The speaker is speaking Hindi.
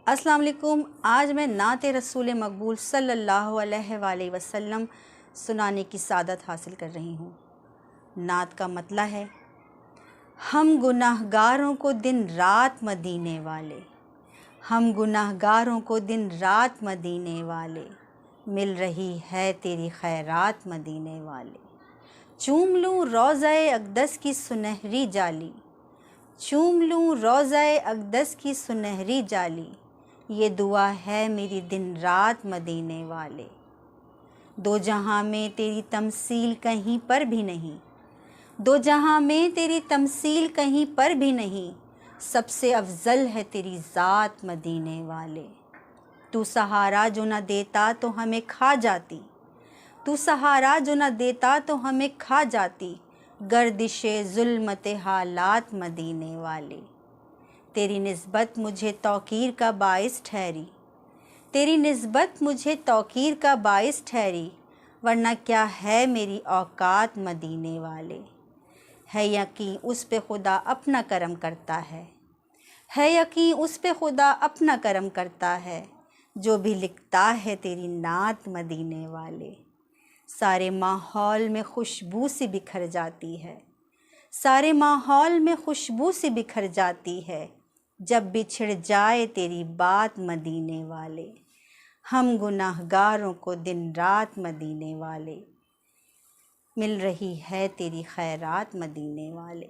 अस्सलाम वालेकुम। आज मैं नात रसूल मकबूल सल्लल्लाहु अलैहि वसल्लम सुनाने की सादत हासिल कर रही हूँ। नात का मतला है, हम गुनाहगारों को दिन रात मदीने वाले, हम गुनाहगारों को दिन रात मदीने वाले, मिल रही है तेरी खैरात मदीने वाले। चूम लूँ रोज़े अक़दस की सुनहरी जाली, चूम लूँ रोज़े अक़दस की सुनहरी जाली, ये दुआ है मेरी दिन रात मदीने वाले। दो जहां में तेरी तमसील कहीं पर भी नहीं, दो जहां में तेरी तमसील कहीं पर भी नहीं, सबसे अफजल है तेरी ज़ात मदीने वाले। तू सहारा जो न देता तो हमें खा जाती, तू सहारा जो न देता तो हमें खा जाती, गर्दिशे ज़ुल्मते हालात मदीने वाले। तेरी निस्बत मुझे तौकीर का बाइस ठहरी, तेरी निस्बत मुझे तौकीर का बाइस ठहरी, वरना क्या है मेरी औकात मदीने वाले। है यकीन उस पे खुदा अपना करम करता है यकीन उस पे खुदा अपना करम करता है, जो भी लिखता है तेरी नात मदीने वाले। सारे माहौल में खुशबू सी बिखर जाती है, सारे माहौल में खुशबू सी बिखर जाती है, जब बिछड़ जाए तेरी बात मदीने वाले। हम गुनाहगारों को दिन रात मदीने वाले, मिल रही है तेरी खैरात मदीने वाले।